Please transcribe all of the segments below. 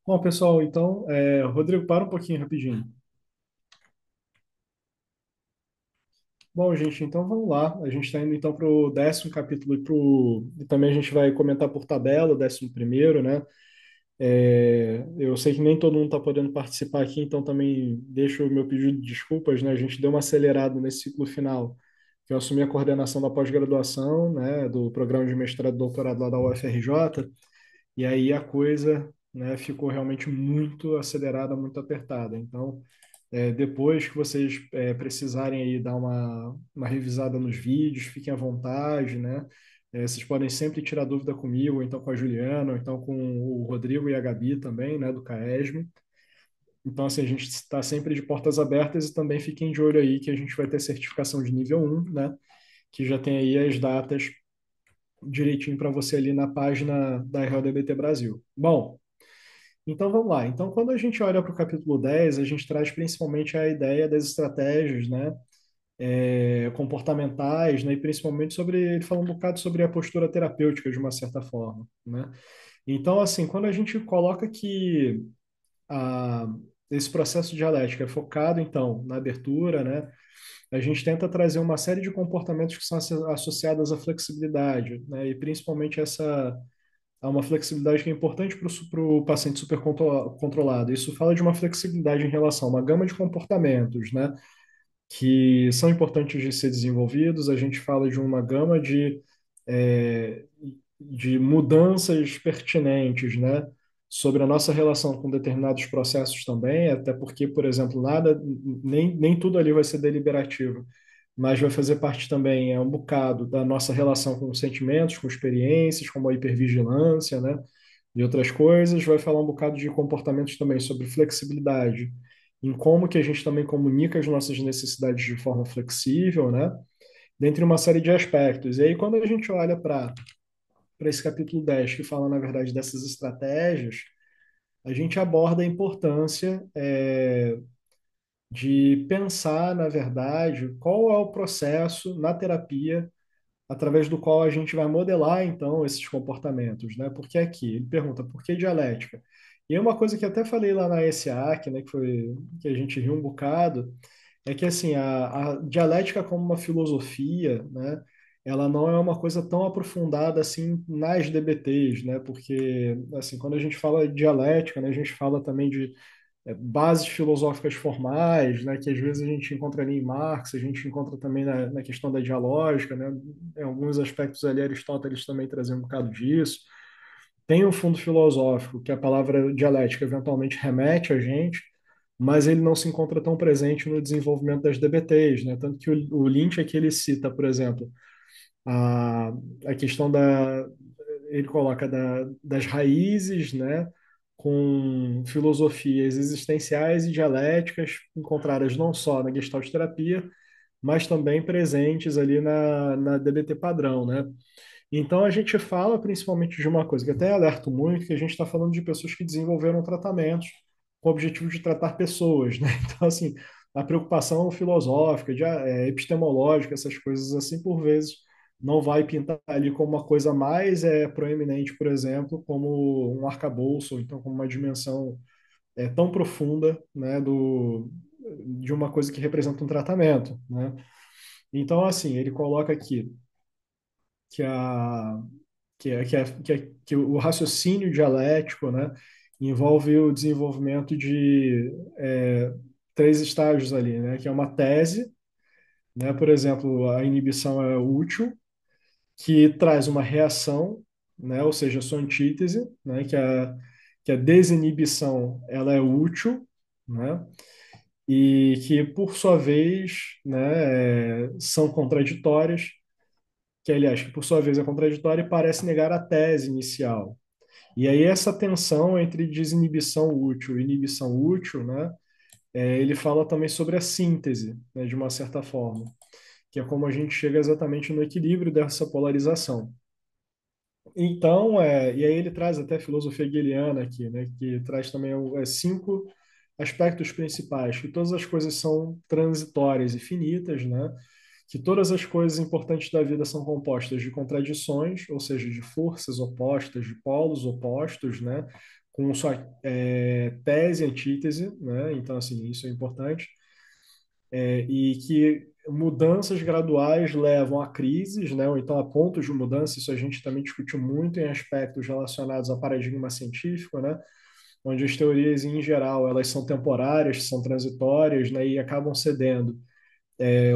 Bom, pessoal, então, Rodrigo, para um pouquinho rapidinho. Bom, gente, então vamos lá. A gente está indo então para o 10º capítulo e também a gente vai comentar por tabela o 11º, né? Eu sei que nem todo mundo está podendo participar aqui, então também deixo o meu pedido de desculpas, né? A gente deu uma acelerada nesse ciclo final, que eu assumi a coordenação da pós-graduação, né, do programa de mestrado e doutorado lá da UFRJ, e aí a coisa, né, ficou realmente muito acelerada, muito apertada. Então, depois que vocês precisarem aí dar uma revisada nos vídeos, fiquem à vontade, né? Vocês podem sempre tirar dúvida comigo, ou então com a Juliana, ou então com o Rodrigo e a Gabi também, né, do CAESM. Então, assim, a gente está sempre de portas abertas e também fiquem de olho aí que a gente vai ter certificação de nível 1, né? Que já tem aí as datas direitinho para você ali na página da RLDBT Brasil. Bom, então vamos lá. Então, quando a gente olha para o capítulo 10, a gente traz principalmente a ideia das estratégias, né, comportamentais, né, e principalmente sobre, ele fala um bocado sobre a postura terapêutica de uma certa forma, né? Então, assim, quando a gente coloca que a, esse processo dialético é focado, então, na abertura, né, a gente tenta trazer uma série de comportamentos que são associados à flexibilidade, né, e principalmente essa há uma flexibilidade que é importante para o paciente supercontrolado. Isso fala de uma flexibilidade em relação a uma gama de comportamentos, né, que são importantes de ser desenvolvidos. A gente fala de uma gama é, de mudanças pertinentes, né, sobre a nossa relação com determinados processos também, até porque, por exemplo, nem tudo ali vai ser deliberativo, mas vai fazer parte também, um bocado da nossa relação com sentimentos, com experiências, como a hipervigilância, né? E outras coisas. Vai falar um bocado de comportamentos também sobre flexibilidade, em como que a gente também comunica as nossas necessidades de forma flexível, né? Dentre uma série de aspectos. E aí, quando a gente olha para esse capítulo 10 que fala, na verdade, dessas estratégias, a gente aborda a importância de pensar, na verdade, qual é o processo na terapia através do qual a gente vai modelar, então, esses comportamentos, né? Porque aqui, ele pergunta, por que dialética? E é uma coisa que até falei lá na ESAC, né, que a gente riu um bocado, é que, assim, a dialética como uma filosofia, né, ela não é uma coisa tão aprofundada, assim, nas DBTs, né? Porque, assim, quando a gente fala de dialética, né, a gente fala também de bases filosóficas formais, né, que às vezes a gente encontra ali em Marx, a gente encontra também na questão da dialógica, né, em alguns aspectos ali Aristóteles também trazia um bocado disso. Tem um fundo filosófico que a palavra dialética eventualmente remete a gente, mas ele não se encontra tão presente no desenvolvimento das DBTs, né? Tanto que o Lynch aqui ele cita, por exemplo, a, a questão ele coloca das raízes, né, com filosofias existenciais e dialéticas encontradas não só na Gestalt terapia, mas também presentes ali na DBT padrão, né? Então a gente fala principalmente de uma coisa que até alerto muito, que a gente está falando de pessoas que desenvolveram tratamentos com o objetivo de tratar pessoas, né? Então, assim, a preocupação filosófica, epistemológica, essas coisas assim, por vezes, não vai pintar ali como uma coisa mais proeminente, por exemplo, como um arcabouço, ou então como uma dimensão tão profunda, né, de uma coisa que representa um tratamento, né? Então, assim, ele coloca aqui que que o raciocínio dialético, né, envolve o desenvolvimento de três estágios ali, né, que é uma tese, né, por exemplo, a inibição é útil, que traz uma reação, né, ou seja, a sua antítese, né, que a desinibição ela é útil, né, e que, por sua vez, né, são contraditórias, que, aliás, que por sua vez é contraditória e parece negar a tese inicial. E aí essa tensão entre desinibição útil e inibição útil, né, ele fala também sobre a síntese, né, de uma certa forma, que é como a gente chega exatamente no equilíbrio dessa polarização. Então, e aí ele traz até a filosofia hegeliana aqui, né, que traz também cinco aspectos principais, que todas as coisas são transitórias e finitas, né, que todas as coisas importantes da vida são compostas de contradições, ou seja, de forças opostas, de polos opostos, né? com sua tese e antítese, né? Então, assim, isso é importante. E que mudanças graduais levam a crises, né? Ou então a pontos de mudança. Isso a gente também discutiu muito em aspectos relacionados ao paradigma científico, né? Onde as teorias, em geral, elas são temporárias, são transitórias, né? E acabam cedendo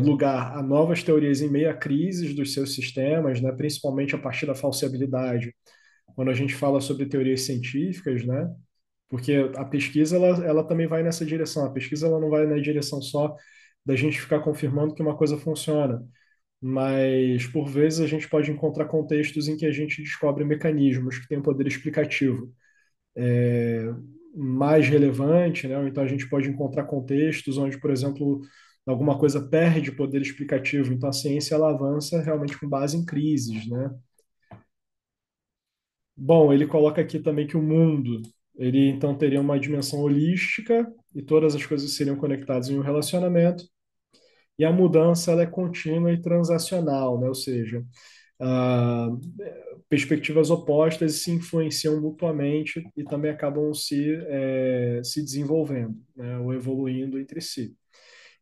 lugar a novas teorias em meio a crises dos seus sistemas, né? Principalmente a partir da falseabilidade, quando a gente fala sobre teorias científicas, né? Porque a pesquisa ela também vai nessa direção. A pesquisa ela não vai na direção só da gente ficar confirmando que uma coisa funciona, mas por vezes a gente pode encontrar contextos em que a gente descobre mecanismos que têm um poder explicativo mais relevante, né? Ou então a gente pode encontrar contextos onde, por exemplo, alguma coisa perde poder explicativo. Então a ciência ela avança realmente com base em crises, né? Bom, ele coloca aqui também que o mundo, ele então teria uma dimensão holística e todas as coisas seriam conectadas em um relacionamento, e a mudança ela é contínua e transacional, né? Ou seja, ah, perspectivas opostas se influenciam mutuamente e também acabam se desenvolvendo, né? Ou evoluindo entre si.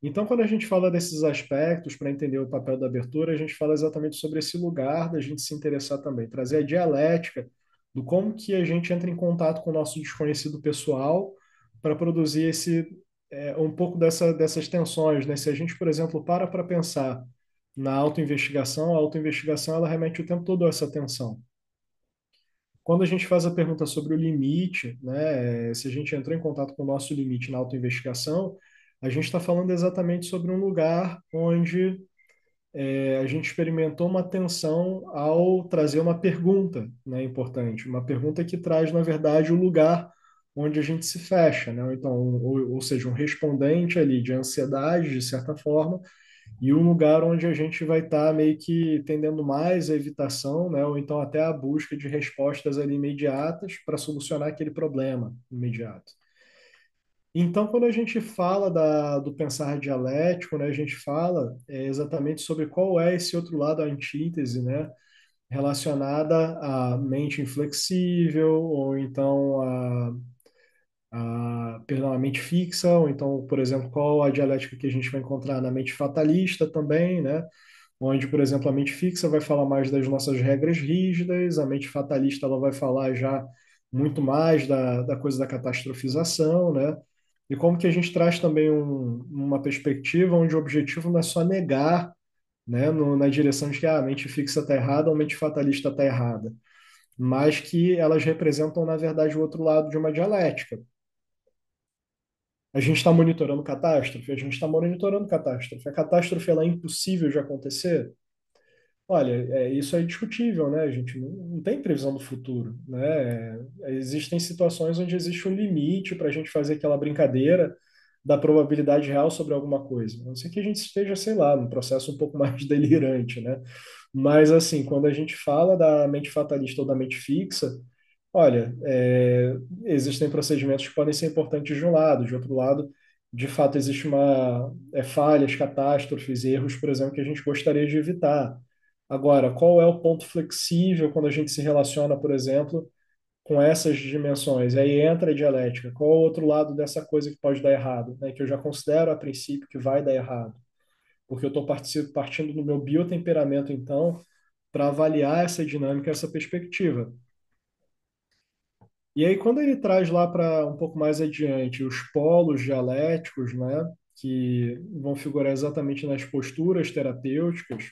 Então, quando a gente fala desses aspectos, para entender o papel da abertura, a gente fala exatamente sobre esse lugar da gente se interessar também, trazer a dialética do como que a gente entra em contato com o nosso desconhecido pessoal para produzir um pouco dessas tensões, né? Se a gente, por exemplo, para pensar na autoinvestigação, a autoinvestigação ela remete o tempo todo a essa tensão. Quando a gente faz a pergunta sobre o limite, né, se a gente entrou em contato com o nosso limite na autoinvestigação, a gente está falando exatamente sobre um lugar onde a gente experimentou uma tensão ao trazer uma pergunta, né, importante, uma pergunta que traz, na verdade, o lugar onde a gente se fecha, né? Então, ou seja, um respondente ali de ansiedade, de certa forma, e um lugar onde a gente vai estar meio que tendendo mais à evitação, né? Ou então até a busca de respostas ali imediatas para solucionar aquele problema imediato. Então, quando a gente fala do pensar dialético, né, a gente fala exatamente sobre qual é esse outro lado, a antítese, né, relacionada à mente inflexível, ou então perdão, a mente fixa, ou então, por exemplo, qual a dialética que a gente vai encontrar na mente fatalista também, né, onde, por exemplo, a mente fixa vai falar mais das nossas regras rígidas, a mente fatalista ela vai falar já muito mais da coisa da catastrofização, né? E como que a gente traz também uma perspectiva onde o objetivo não é só negar, né, na direção de que a mente fixa está errada ou a mente fatalista está errada, mas que elas representam, na verdade, o outro lado de uma dialética. A gente está monitorando catástrofe, a gente está monitorando catástrofe. A catástrofe ela é impossível de acontecer? Olha, isso é discutível, né? A gente não tem previsão do futuro, né? Existem situações onde existe um limite para a gente fazer aquela brincadeira da probabilidade real sobre alguma coisa. A não ser que a gente esteja, sei lá, num processo um pouco mais delirante, né? Mas, assim, quando a gente fala da mente fatalista ou da mente fixa, olha, existem procedimentos que podem ser importantes de um lado, de outro lado, de fato, existe falhas, catástrofes, erros, por exemplo, que a gente gostaria de evitar. Agora, qual é o ponto flexível quando a gente se relaciona, por exemplo, com essas dimensões? Aí entra a dialética. Qual é o outro lado dessa coisa que pode dar errado, né? Que eu já considero a princípio que vai dar errado, porque eu estou partindo do meu biotemperamento, então, para avaliar essa dinâmica, essa perspectiva. E aí, quando ele traz lá para um pouco mais adiante os polos dialéticos, né, que vão figurar exatamente nas posturas terapêuticas,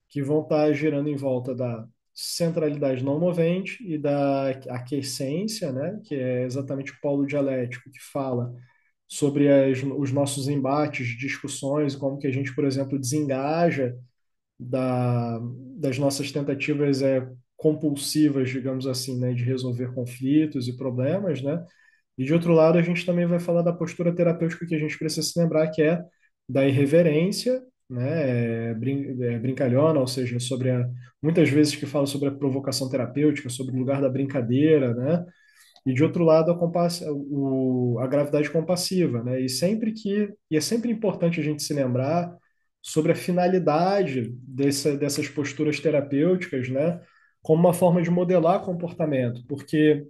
que vão estar girando em volta da centralidade não movente e da aquiescência, né, que é exatamente o polo dialético que fala sobre os nossos embates, discussões, como que a gente, por exemplo, desengaja das nossas tentativas compulsivas, digamos assim, né, de resolver conflitos e problemas, né? E de outro lado, a gente também vai falar da postura terapêutica que a gente precisa se lembrar, que é da irreverência, né, brincalhona, ou seja, muitas vezes que fala sobre a provocação terapêutica, sobre o lugar da brincadeira, né? E de outro lado, a gravidade compassiva, né? E é sempre importante a gente se lembrar sobre a finalidade dessas posturas terapêuticas, né? Como uma forma de modelar comportamento, porque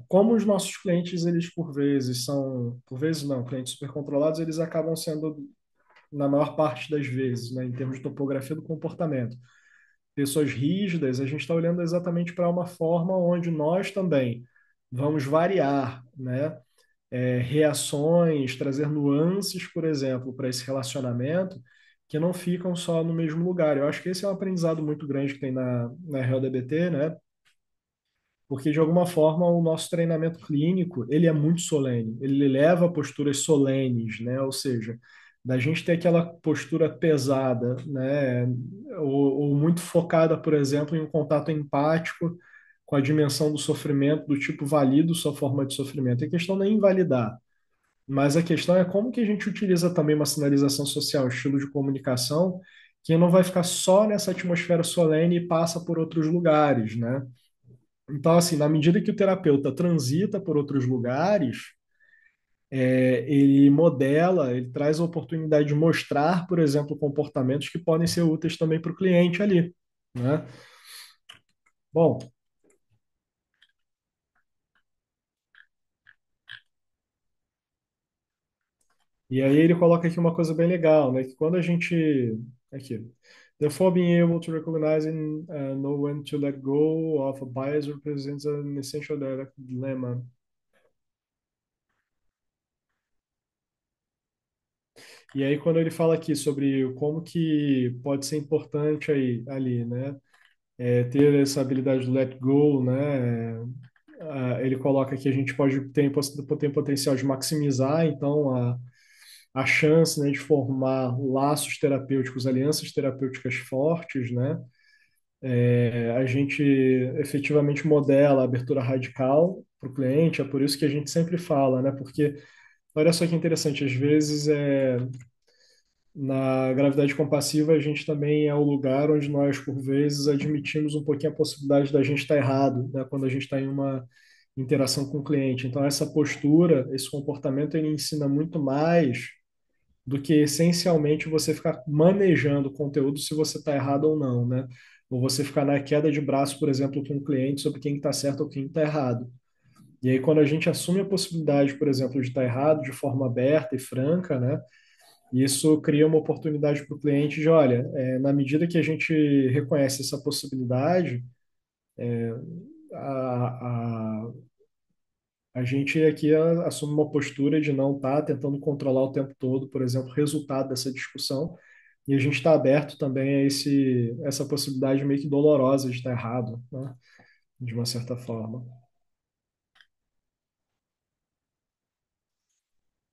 Como os nossos clientes, eles por vezes são, por vezes não, clientes super controlados, eles acabam sendo, na maior parte das vezes, né, em termos de topografia do comportamento, pessoas rígidas, a gente está olhando exatamente para uma forma onde nós também vamos variar, né, reações, trazer nuances, por exemplo, para esse relacionamento, que não ficam só no mesmo lugar. Eu acho que esse é um aprendizado muito grande que tem na RealDBT, né? Porque de alguma forma o nosso treinamento clínico ele é muito solene, ele leva posturas solenes, né? Ou seja, da gente ter aquela postura pesada, né? Ou muito focada, por exemplo, em um contato empático com a dimensão do sofrimento, do tipo valido sua forma de sofrimento. A questão não é invalidar, mas a questão é como que a gente utiliza também uma sinalização social, um estilo de comunicação que não vai ficar só nessa atmosfera solene e passa por outros lugares, né? Então, assim, na medida que o terapeuta transita por outros lugares, ele modela, ele traz a oportunidade de mostrar, por exemplo, comportamentos que podem ser úteis também para o cliente ali, né? Bom, e aí ele coloca aqui uma coisa bem legal, né? Que quando a gente... Aqui. Therefore, being able to recognize and know when to let go of a bias represents an essential dilemma. E aí, quando ele fala aqui sobre como que pode ser importante aí, ali, né? Ter essa habilidade do let go, né? Ele coloca que a gente pode tem potencial de maximizar, então, a chance, né, de formar laços terapêuticos, alianças terapêuticas fortes, né? A gente efetivamente modela a abertura radical para o cliente, é por isso que a gente sempre fala, né? Porque, olha só que interessante, às vezes na gravidade compassiva, a gente também é o lugar onde nós, por vezes, admitimos um pouquinho a possibilidade da gente estar errado, né, quando a gente está em uma interação com o cliente. Então, essa postura, esse comportamento, ele ensina muito mais do que essencialmente você ficar manejando o conteúdo se você está errado ou não, né? Ou você ficar na queda de braço, por exemplo, com o cliente sobre quem está certo ou quem está errado. E aí, quando a gente assume a possibilidade, por exemplo, de estar errado de forma aberta e franca, né? Isso cria uma oportunidade para o cliente de, olha, na medida que a gente reconhece essa possibilidade, a, a, a gente aqui assume uma postura de não estar tentando controlar o tempo todo, por exemplo, o resultado dessa discussão, e a gente está aberto também a essa possibilidade meio que dolorosa de estar errado, né? De uma certa forma.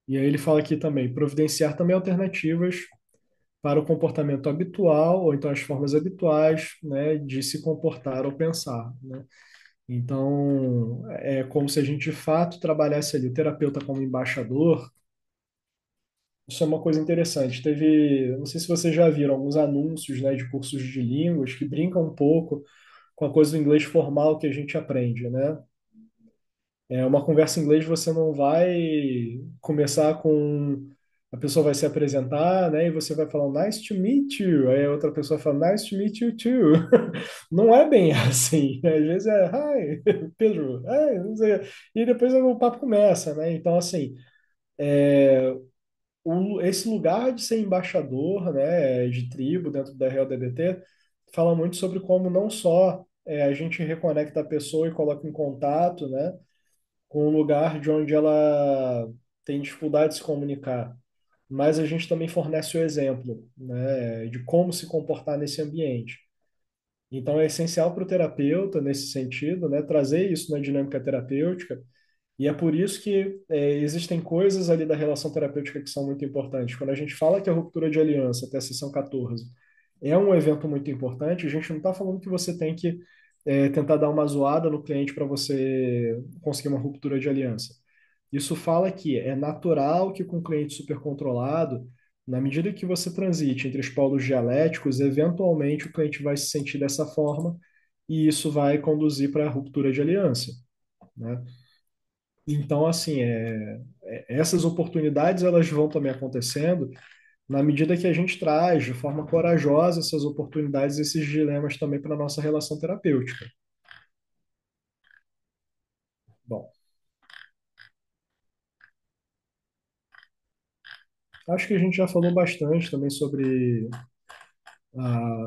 E aí ele fala aqui também, providenciar também alternativas para o comportamento habitual, ou então as formas habituais, né, de se comportar ou pensar, né? Então, é como se a gente de fato trabalhasse ali o terapeuta como embaixador. Isso é uma coisa interessante. Não sei se vocês já viram alguns anúncios, né, de cursos de línguas que brincam um pouco com a coisa do inglês formal que a gente aprende, né? Uma conversa em inglês você não vai começar com a pessoa vai se apresentar, né? E você vai falar nice to meet you. Aí a outra pessoa fala nice to meet you too. Não é bem assim. Às vezes é hi, Pedro. Hi, não sei. E depois o papo começa, né? Então, assim, esse lugar de ser embaixador, né, de tribo dentro da Real DBT, fala muito sobre como não só a gente reconecta a pessoa e coloca em contato, né? Com um lugar de onde ela tem dificuldade de se comunicar. Mas a gente também fornece o exemplo, né, de como se comportar nesse ambiente. Então, é essencial para o terapeuta, nesse sentido, né, trazer isso na dinâmica terapêutica. E é por isso que existem coisas ali da relação terapêutica que são muito importantes. Quando a gente fala que a ruptura de aliança, até a sessão 14, é um evento muito importante, a gente não está falando que você tem que tentar dar uma zoada no cliente para você conseguir uma ruptura de aliança. Isso fala que é natural que com o cliente super controlado, na medida que você transite entre os polos dialéticos, eventualmente o cliente vai se sentir dessa forma e isso vai conduzir para a ruptura de aliança, né? Então, assim, essas oportunidades elas vão também acontecendo na medida que a gente traz de forma corajosa essas oportunidades, esses dilemas também para a nossa relação terapêutica. Bom, Acho que a gente já falou bastante também a,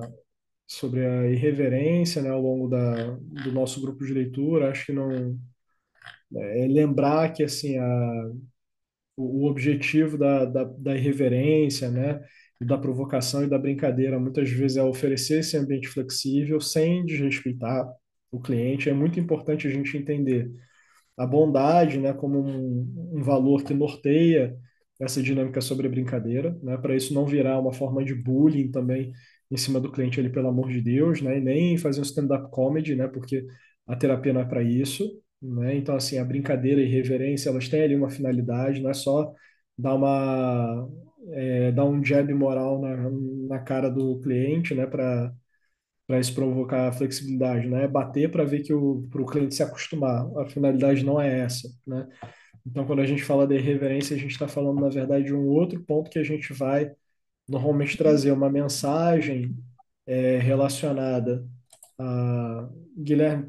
sobre a irreverência, né, ao longo do nosso grupo de leitura. Acho que não é lembrar que assim o objetivo da irreverência, né, e da provocação e da brincadeira muitas vezes é oferecer esse ambiente flexível sem desrespeitar o cliente. É muito importante a gente entender a bondade, né, como um valor que norteia essa dinâmica sobre a brincadeira, né, para isso não virar uma forma de bullying também em cima do cliente ali, pelo amor de Deus, né, e nem fazer um stand-up comedy, né, porque a terapia não é para isso, né, então assim, a brincadeira e a irreverência, elas têm ali uma finalidade, não é só dar dar um jab moral na cara do cliente, né, para isso provocar flexibilidade, né? É bater para ver que para o cliente se acostumar. A finalidade não é essa, né? Então, quando a gente fala de irreverência, a gente está falando, na verdade, de um outro ponto que a gente vai normalmente trazer uma mensagem relacionada a... Guilherme,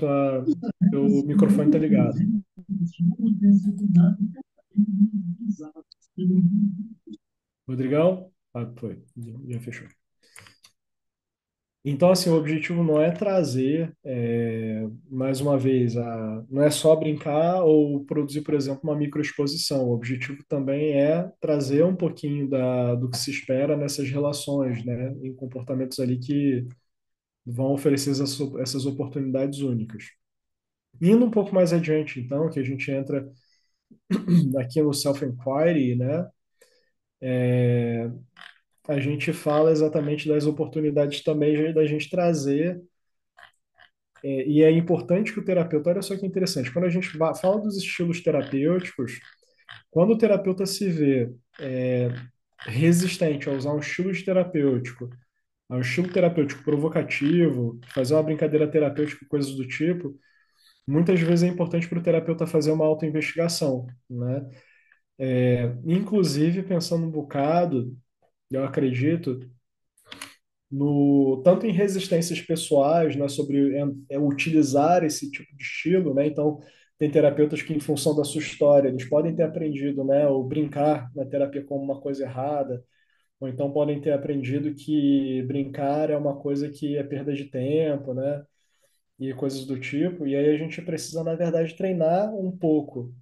teu microfone está ligado. Rodrigão? Ah, foi. Já fechou. Então, assim, o objetivo não é trazer, mais uma vez, não é só brincar ou produzir, por exemplo, uma microexposição. O objetivo também é trazer um pouquinho do que se espera nessas relações, né, em comportamentos ali que vão oferecer essas oportunidades únicas. Indo um pouco mais adiante, então, que a gente entra aqui no self-inquiry, né, a gente fala exatamente das oportunidades também da gente trazer. E é importante que o terapeuta, olha só que interessante, quando a gente fala dos estilos terapêuticos, quando o terapeuta se vê resistente a usar um estilo de terapêutico, a um estilo terapêutico provocativo, fazer uma brincadeira terapêutica, coisas do tipo, muitas vezes é importante para o terapeuta fazer uma autoinvestigação, né? Inclusive, pensando um bocado, eu acredito, no tanto em resistências pessoais, né, sobre utilizar esse tipo de estilo, né? Então, tem terapeutas que, em função da sua história, eles podem ter aprendido, né, ou brincar na terapia como uma coisa errada, ou então podem ter aprendido que brincar é uma coisa que é perda de tempo, né, e coisas do tipo. E aí a gente precisa, na verdade, treinar um pouco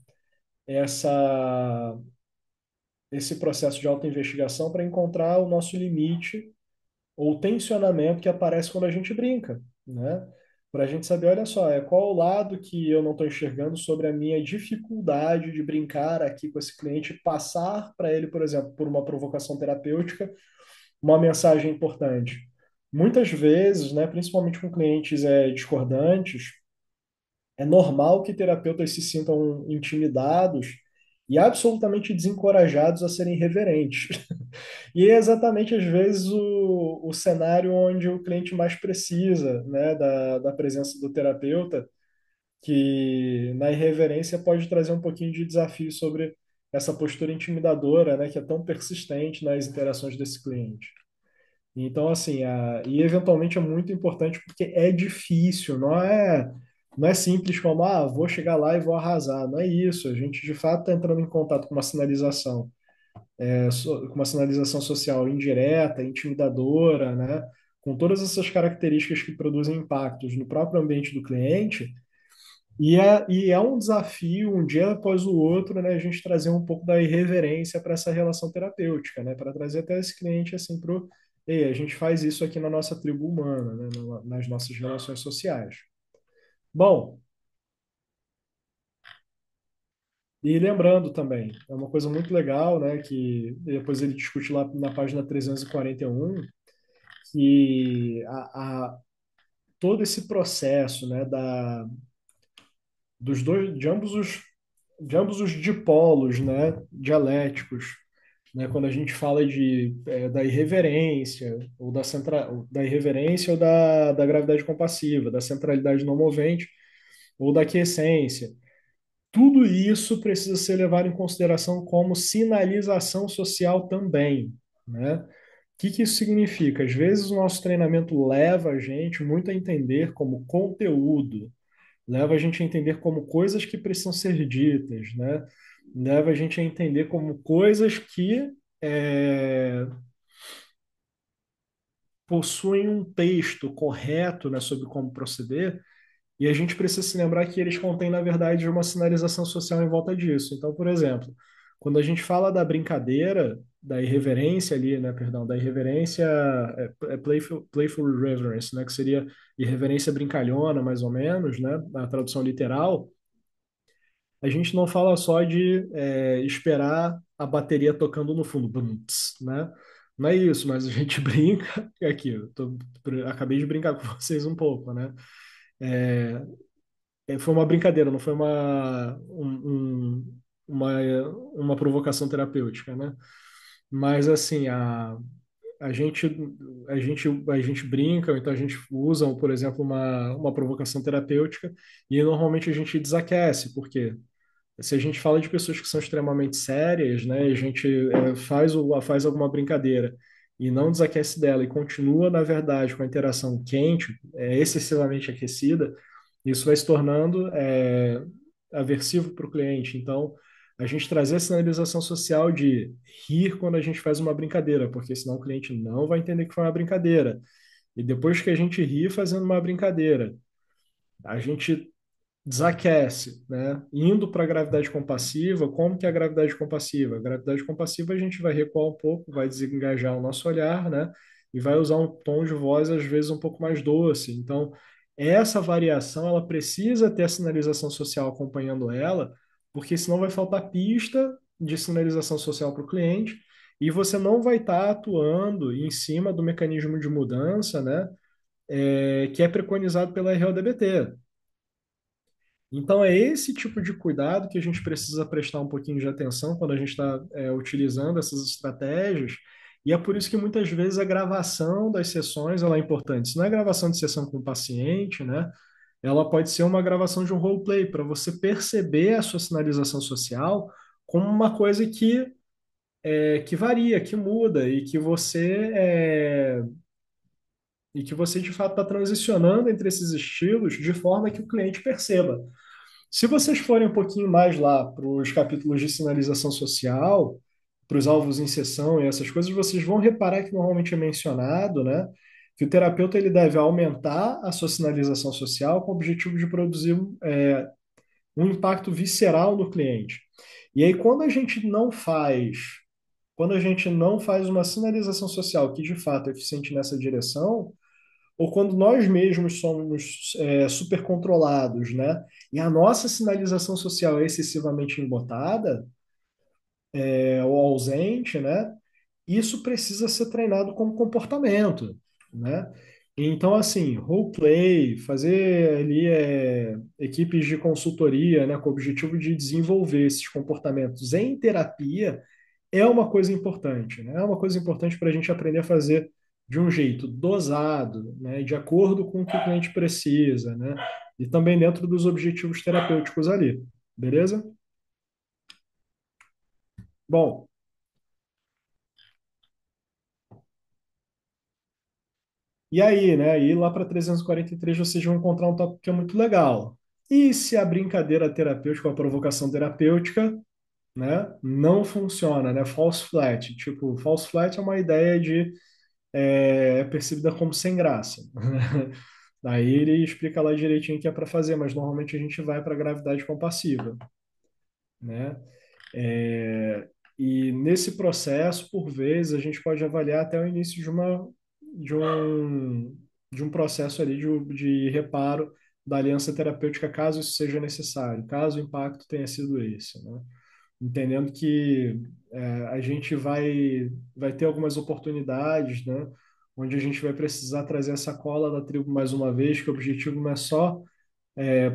essa esse processo de autoinvestigação para encontrar o nosso limite ou tensionamento que aparece quando a gente brinca, né? Para a gente saber, olha só, qual o lado que eu não estou enxergando sobre a minha dificuldade de brincar aqui com esse cliente, passar para ele, por exemplo, por uma provocação terapêutica, uma mensagem importante. Muitas vezes, né, principalmente com clientes discordantes, é normal que terapeutas se sintam intimidados e absolutamente desencorajados a serem reverentes. E é exatamente, às vezes, o cenário onde o cliente mais precisa, né, da presença do terapeuta, que na irreverência pode trazer um pouquinho de desafio sobre essa postura intimidadora, né, que é tão persistente nas interações desse cliente. Então, assim, e eventualmente é muito importante porque é difícil, não é simples como, vou chegar lá e vou arrasar. Não é isso. A gente, de fato, está entrando em contato com uma sinalização com uma sinalização social indireta, intimidadora, né? Com todas essas características que produzem impactos no próprio ambiente do cliente. E é um desafio, um dia após o outro, né, a gente trazer um pouco da irreverência para essa relação terapêutica, né? Para trazer até esse cliente assim para o. Ei, a gente faz isso aqui na nossa tribo humana, né? Nas nossas relações sociais. Bom, e lembrando também, é uma coisa muito legal, né, que depois ele discute lá na página 341, que todo esse processo, né, dos dois, de ambos os dipolos, né, dialéticos, né, quando a gente fala da irreverência da irreverência ou da gravidade compassiva, da centralidade não movente ou da aquiescência, tudo isso precisa ser levado em consideração como sinalização social também, né? O que isso significa? Às vezes o nosso treinamento leva a gente muito a entender como conteúdo, leva a gente a entender como coisas que precisam ser ditas, né? Leva a gente a entender como coisas que é, possuem um texto correto, né, sobre como proceder, e a gente precisa se lembrar que eles contêm, na verdade, uma sinalização social em volta disso. Então, por exemplo, quando a gente fala da brincadeira, da irreverência ali, né, perdão, da irreverência, playful irreverence, né, que seria irreverência brincalhona, mais ou menos, né, na tradução literal, a gente não fala só de esperar a bateria tocando no fundo, bum, tss, né? Não é isso, mas a gente brinca, é aqui, acabei de brincar com vocês um pouco, né? É, foi uma brincadeira, não foi uma provocação terapêutica, né? Mas assim, a gente, a gente brinca, então a gente usa, por exemplo, uma provocação terapêutica e normalmente a gente desaquece, porque se a gente fala de pessoas que são extremamente sérias, né, e a gente faz alguma brincadeira e não desaquece dela e continua, na verdade, com a interação quente, excessivamente aquecida, isso vai se tornando aversivo para o cliente. Então, a gente trazer a sinalização social de rir quando a gente faz uma brincadeira, porque senão o cliente não vai entender que foi uma brincadeira. E depois que a gente ri fazendo uma brincadeira, a gente desaquece, né? Indo para a gravidade compassiva, como que é a gravidade compassiva? A gravidade compassiva a gente vai recuar um pouco, vai desengajar o nosso olhar, né? E vai usar um tom de voz às vezes um pouco mais doce. Então, essa variação ela precisa ter a sinalização social acompanhando ela, porque senão vai faltar pista de sinalização social para o cliente e você não vai estar atuando em cima do mecanismo de mudança, né? Que é preconizado pela RLDBT. Então, é esse tipo de cuidado que a gente precisa prestar um pouquinho de atenção quando a gente está utilizando essas estratégias. E é por isso que muitas vezes a gravação das sessões ela é importante. Se não é gravação de sessão com o paciente, né? Ela pode ser uma gravação de um roleplay, para você perceber a sua sinalização social como uma coisa que varia, que muda, e que você de fato está transicionando entre esses estilos de forma que o cliente perceba. Se vocês forem um pouquinho mais lá para os capítulos de sinalização social, para os alvos em sessão e essas coisas, vocês vão reparar que normalmente é mencionado, né, que o terapeuta ele deve aumentar a sua sinalização social com o objetivo de produzir um impacto visceral no cliente. E aí, quando a gente não faz uma sinalização social que de fato é eficiente nessa direção, ou quando nós mesmos somos super controlados, né? E a nossa sinalização social é excessivamente embotada, ou ausente, né? Isso precisa ser treinado como comportamento, né? Então, assim, roleplay, fazer ali equipes de consultoria, né, com o objetivo de desenvolver esses comportamentos em terapia é uma coisa importante, né? É uma coisa importante para a gente aprender a fazer de um jeito dosado, né, de acordo com o que o cliente precisa, né? E também dentro dos objetivos terapêuticos ali, beleza? Bom, e aí, né? E lá para 343 vocês vão encontrar um tópico que é muito legal. E se a brincadeira terapêutica, ou a provocação terapêutica, né, não funciona, né? False flat. Tipo, false flat é uma ideia de percebida como sem graça. Aí ele explica lá direitinho o que é para fazer, mas normalmente a gente vai para a gravidade compassiva, né? É, e nesse processo, por vezes, a gente pode avaliar até o início de um, de um processo ali de reparo da aliança terapêutica, caso isso seja necessário, caso o impacto tenha sido esse, né? Entendendo que a gente vai ter algumas oportunidades, né? Onde a gente vai precisar trazer essa cola da tribo mais uma vez, que o objetivo não é só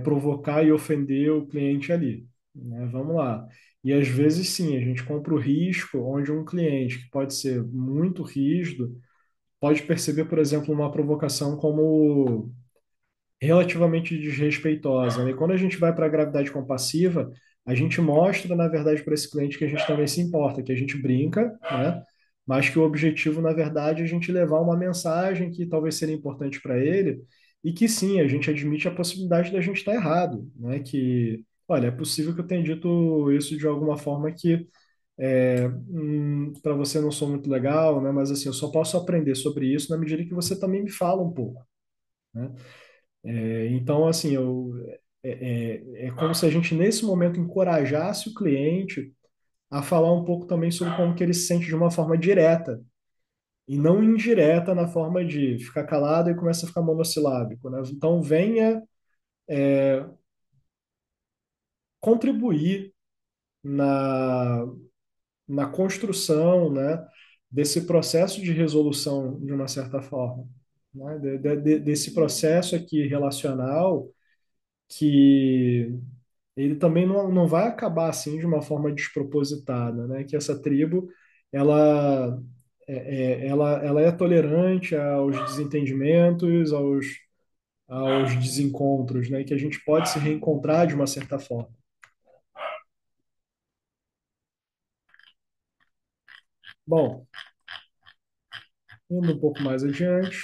provocar e ofender o cliente ali, né? Vamos lá. E às vezes sim, a gente compra o risco onde um cliente que pode ser muito rígido pode perceber, por exemplo, uma provocação como relativamente desrespeitosa, né? E quando a gente vai para a gravidade compassiva, a gente mostra, na verdade, para esse cliente que a gente também se importa, que a gente brinca, né? Mas que o objetivo, na verdade, é a gente levar uma mensagem que talvez seria importante para ele e que sim, a gente admite a possibilidade da gente estar errado, né? Que, olha, é possível que eu tenha dito isso de alguma forma que Para você não sou muito legal, né? Mas assim, eu só posso aprender sobre isso na medida que você também me fala um pouco, né? Então, assim, é como se a gente, nesse momento, encorajasse o cliente a falar um pouco também sobre como que ele se sente de uma forma direta, e não indireta na forma de ficar calado e começa a ficar monossilábico, né? Então, venha contribuir na, na construção, né, desse processo de resolução de uma certa forma, né? Desse processo aqui relacional que ele também não vai acabar assim de uma forma despropositada, né? Que essa tribo ela ela é tolerante aos desentendimentos, aos desencontros, né? Que a gente pode se reencontrar de uma certa forma. Bom, indo um pouco mais adiante,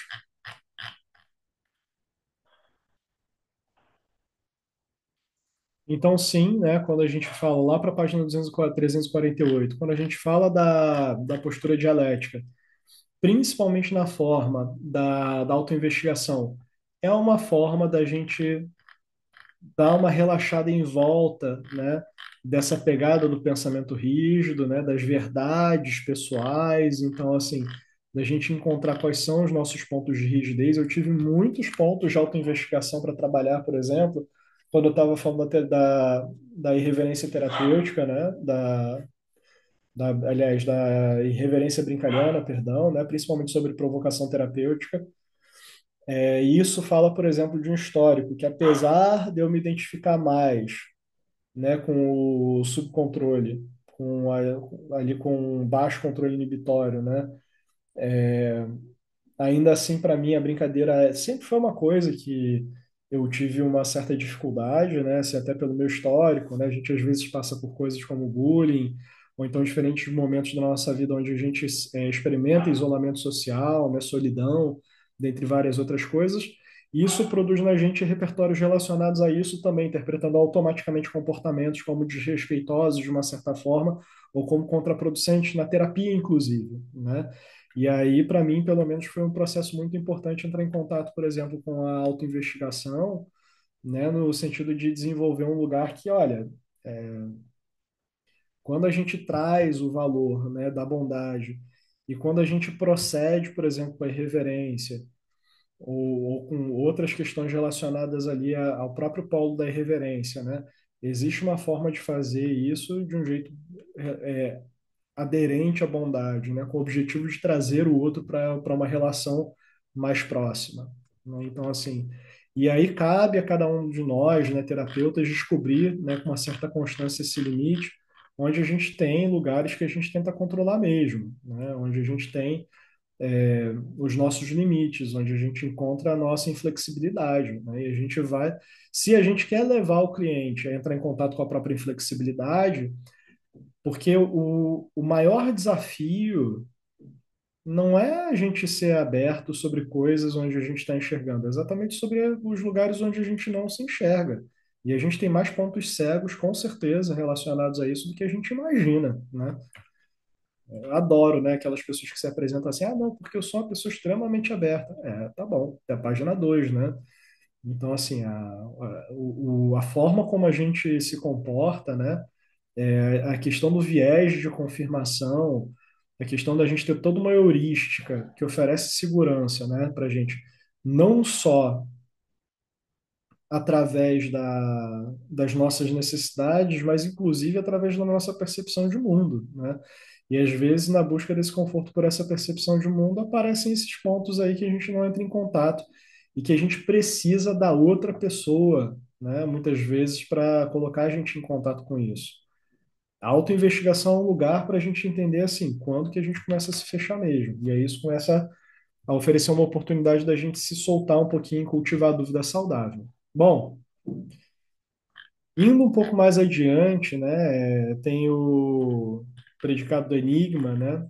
então sim, né? Quando a gente fala lá para a página 348, quando a gente fala da postura dialética, principalmente na forma da autoinvestigação, é uma forma da gente dar uma relaxada em volta, né, dessa pegada do pensamento rígido, né, das verdades pessoais. Então, assim, da gente encontrar quais são os nossos pontos de rigidez. Eu tive muitos pontos de autoinvestigação para trabalhar, por exemplo, quando eu estava falando da irreverência terapêutica, né, aliás, da irreverência brincalhona, perdão, né, principalmente sobre provocação terapêutica. E isso fala, por exemplo, de um histórico que, apesar de eu me identificar mais, né, com o subcontrole, ali com baixo controle inibitório, né, ainda assim, para mim, a brincadeira sempre foi uma coisa que eu tive uma certa dificuldade, né? Assim, até pelo meu histórico, né? A gente às vezes passa por coisas como bullying, ou então diferentes momentos da nossa vida onde a gente experimenta isolamento social, né? Solidão, dentre várias outras coisas. E isso produz na gente repertórios relacionados a isso também, interpretando automaticamente comportamentos como desrespeitosos de uma certa forma, ou como contraproducentes na terapia, inclusive, né? E aí, para mim, pelo menos, foi um processo muito importante entrar em contato, por exemplo, com a autoinvestigação, né, no sentido de desenvolver um lugar que, olha, quando a gente traz o valor, né, da bondade e quando a gente procede, por exemplo, com a irreverência ou com outras questões relacionadas ali ao próprio polo da irreverência, né, existe uma forma de fazer isso de um jeito aderente à bondade, né, com o objetivo de trazer o outro para uma relação mais próxima, né? Então, assim, e aí cabe a cada um de nós, né, terapeutas, descobrir, né, com uma certa constância esse limite, onde a gente tem lugares que a gente tenta controlar mesmo, né, onde a gente tem os nossos limites, onde a gente encontra a nossa inflexibilidade, né, e a gente vai, se a gente quer levar o cliente a entrar em contato com a própria inflexibilidade, porque o maior desafio não é a gente ser aberto sobre coisas onde a gente está enxergando, é exatamente sobre os lugares onde a gente não se enxerga. E a gente tem mais pontos cegos, com certeza, relacionados a isso do que a gente imagina, né? Eu adoro, né, aquelas pessoas que se apresentam assim, ah, não, porque eu sou uma pessoa extremamente aberta. É, tá bom, é a página 2, né? Então, assim, a forma como a gente se comporta, né? A questão do viés de confirmação, a questão da gente ter toda uma heurística que oferece segurança, né, para a gente, não só através das nossas necessidades, mas inclusive através da nossa percepção de mundo, né? E às vezes, na busca desse conforto por essa percepção de mundo, aparecem esses pontos aí que a gente não entra em contato e que a gente precisa da outra pessoa, né? Muitas vezes para colocar a gente em contato com isso. A autoinvestigação é um lugar para a gente entender assim, quando que a gente começa a se fechar mesmo. E aí isso começa a oferecer uma oportunidade da gente se soltar um pouquinho e cultivar a dúvida saudável. Bom, indo um pouco mais adiante, né, tem o predicado do enigma, né,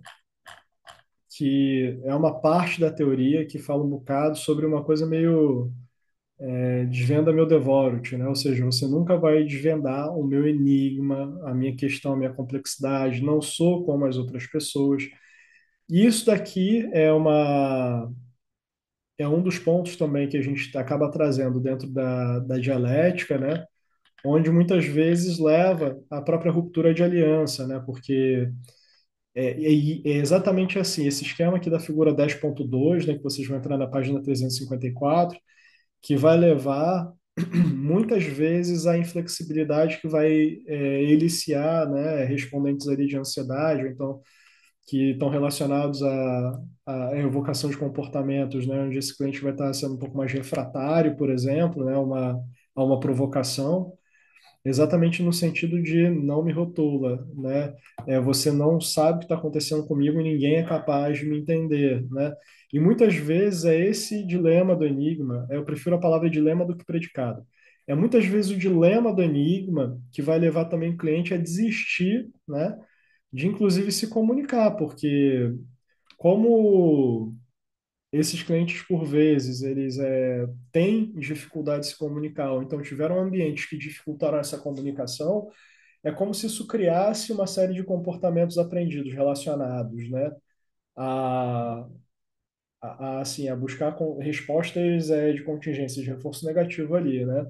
que é uma parte da teoria que fala um bocado sobre uma coisa meio desvenda meu devoro-te, né? Ou seja, você nunca vai desvendar o meu enigma, a minha questão, a minha complexidade. Não sou como as outras pessoas. E isso daqui é um dos pontos também que a gente acaba trazendo dentro da dialética, né? Onde muitas vezes leva à própria ruptura de aliança, né? Porque é exatamente assim, esse esquema aqui da figura 10.2, né, que vocês vão entrar na página 354, que vai levar muitas vezes à inflexibilidade que vai eliciar, né, respondentes ali de ansiedade, ou então que estão relacionados à evocação de comportamentos, né, onde esse cliente vai estar sendo um pouco mais refratário, por exemplo, né, a uma provocação, exatamente no sentido de não me rotula, né? Você não sabe o que está acontecendo comigo e ninguém é capaz de me entender, né? E muitas vezes é esse dilema do enigma, eu prefiro a palavra dilema do que predicado. É muitas vezes o dilema do enigma que vai levar também o cliente a desistir, né? De inclusive se comunicar, porque como esses clientes, por vezes, eles têm dificuldade de se comunicar, ou então tiveram ambientes que dificultaram essa comunicação, é como se isso criasse uma série de comportamentos aprendidos relacionados, né, a, assim, a buscar respostas de contingência de reforço negativo ali, né,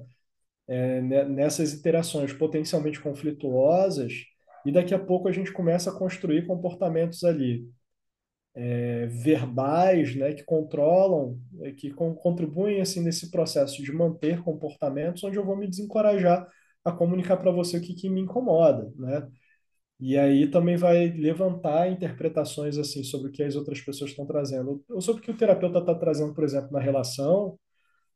nessas interações potencialmente conflituosas, e daqui a pouco a gente começa a construir comportamentos ali verbais, né, que controlam, que contribuem assim nesse processo de manter comportamentos onde eu vou me desencorajar a comunicar para você o que me incomoda, né? E aí também vai levantar interpretações assim sobre o que as outras pessoas estão trazendo, ou sobre o que o terapeuta está trazendo, por exemplo, na relação,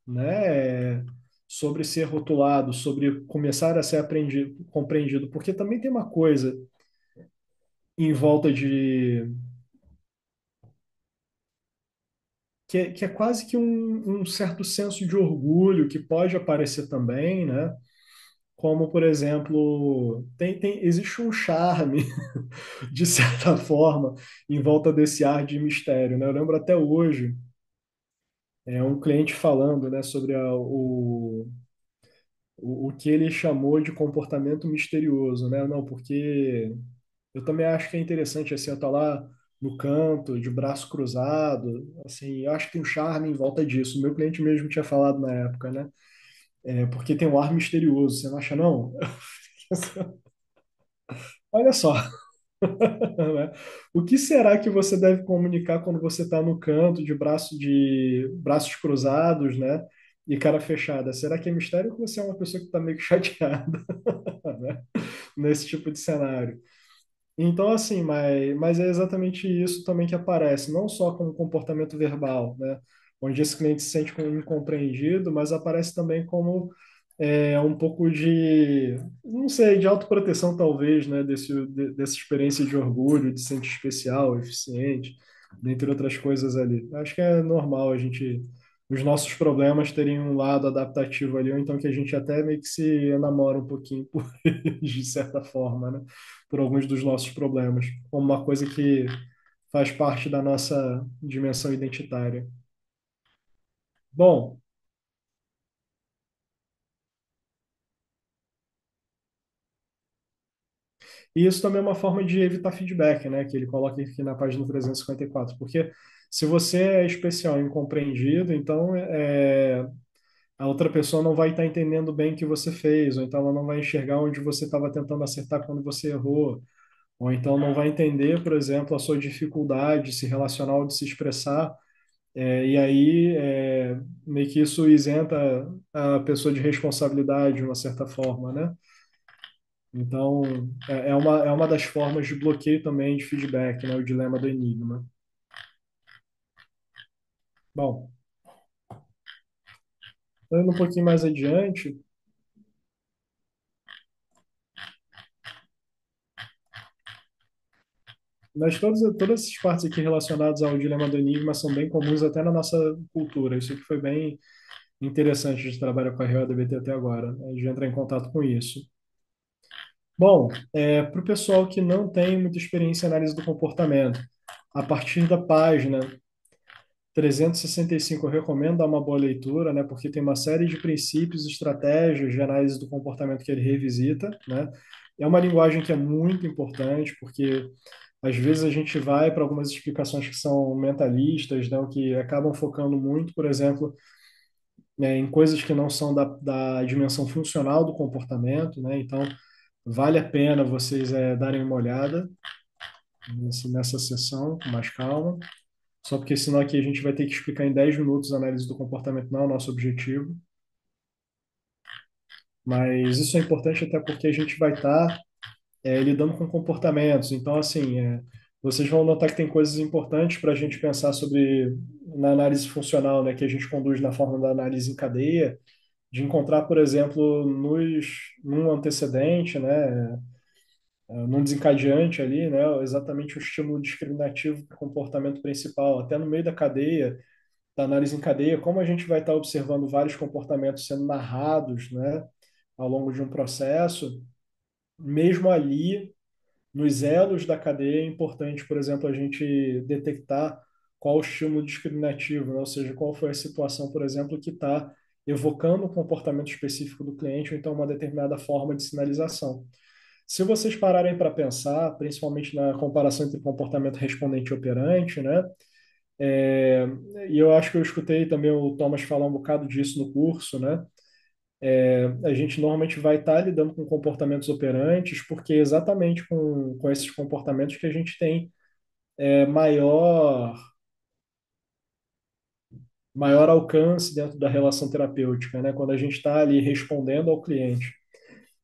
né? Sobre ser rotulado, sobre começar a ser aprendido, compreendido, porque também tem uma coisa em volta de que é quase que um certo senso de orgulho que pode aparecer também, né? Como, por exemplo, existe um charme, de certa forma, em volta desse ar de mistério, né? Eu lembro até hoje, um cliente falando, né, sobre o que ele chamou de comportamento misterioso, né? Não, porque eu também acho que é interessante, assim, eu estar lá no canto, de braço cruzado, assim, eu acho que tem um charme em volta disso. O meu cliente mesmo tinha falado na época, né? Porque tem um ar misterioso, você não acha, não? Olha só, né? O que será que você deve comunicar quando você está no canto de braços cruzados, né? E cara fechada? Será que é mistério ou você é uma pessoa que está meio que chateada, né? Nesse tipo de cenário? Então, assim, mas é exatamente isso também que aparece, não só como comportamento verbal, né? Onde esse cliente se sente incompreendido, mas aparece também como um pouco de, não sei, de autoproteção, talvez, né? Dessa experiência de orgulho, de se sentir especial, eficiente, dentre outras coisas ali. Acho que é normal os nossos problemas terem um lado adaptativo ali, ou então que a gente até meio que se enamora um pouquinho por eles, de certa forma, né? Por alguns dos nossos problemas, como uma coisa que faz parte da nossa dimensão identitária. Bom, e isso também é uma forma de evitar feedback, né? Que ele coloca aqui na página 354, porque se você é especial e incompreendido, então a outra pessoa não vai estar entendendo bem o que você fez, ou então ela não vai enxergar onde você estava tentando acertar quando você errou, ou então não vai entender, por exemplo, a sua dificuldade de se relacionar ou de se expressar. E aí, meio que isso isenta a pessoa de responsabilidade, de uma certa forma, né? Então, é uma das formas de bloqueio também de feedback, né? O dilema do enigma. Bom, indo um pouquinho mais adiante, mas todas essas partes aqui relacionadas ao dilema do enigma são bem comuns até na nossa cultura. Isso aqui foi bem interessante de trabalhar com a REODBT até agora, né? De entrar em contato com isso. Bom, para o pessoal que não tem muita experiência em análise do comportamento, a partir da página 365 eu recomendo dar uma boa leitura, né? Porque tem uma série de princípios, estratégias de análise do comportamento que ele revisita, né? É uma linguagem que é muito importante, porque às vezes a gente vai para algumas explicações que são mentalistas, né? O que acabam focando muito, por exemplo, em coisas que não são da dimensão funcional do comportamento, né? Então, vale a pena vocês darem uma olhada nessa sessão com mais calma. Só porque senão aqui a gente vai ter que explicar em 10 minutos a análise do comportamento, não é o nosso objetivo. Mas isso é importante até porque a gente vai estar lidando com comportamentos. Então, assim, vocês vão notar que tem coisas importantes para a gente pensar sobre na análise funcional, né, que a gente conduz na forma da análise em cadeia, de encontrar, por exemplo, num antecedente, né, num desencadeante ali, né, exatamente o estímulo discriminativo para o comportamento principal, até no meio da cadeia da análise em cadeia, como a gente vai estar observando vários comportamentos sendo narrados, né, ao longo de um processo, mesmo ali, nos elos da cadeia, é importante, por exemplo, a gente detectar qual o estímulo discriminativo, né? Ou seja, qual foi a situação, por exemplo, que está evocando um comportamento específico do cliente, ou então uma determinada forma de sinalização. Se vocês pararem para pensar, principalmente na comparação entre comportamento respondente e operante, né? É, e eu acho que eu escutei também o Thomas falar um bocado disso no curso, né? A gente normalmente vai estar lidando com comportamentos operantes, porque é exatamente com esses comportamentos que a gente tem maior, maior alcance dentro da relação terapêutica, né? Quando a gente está ali respondendo ao cliente.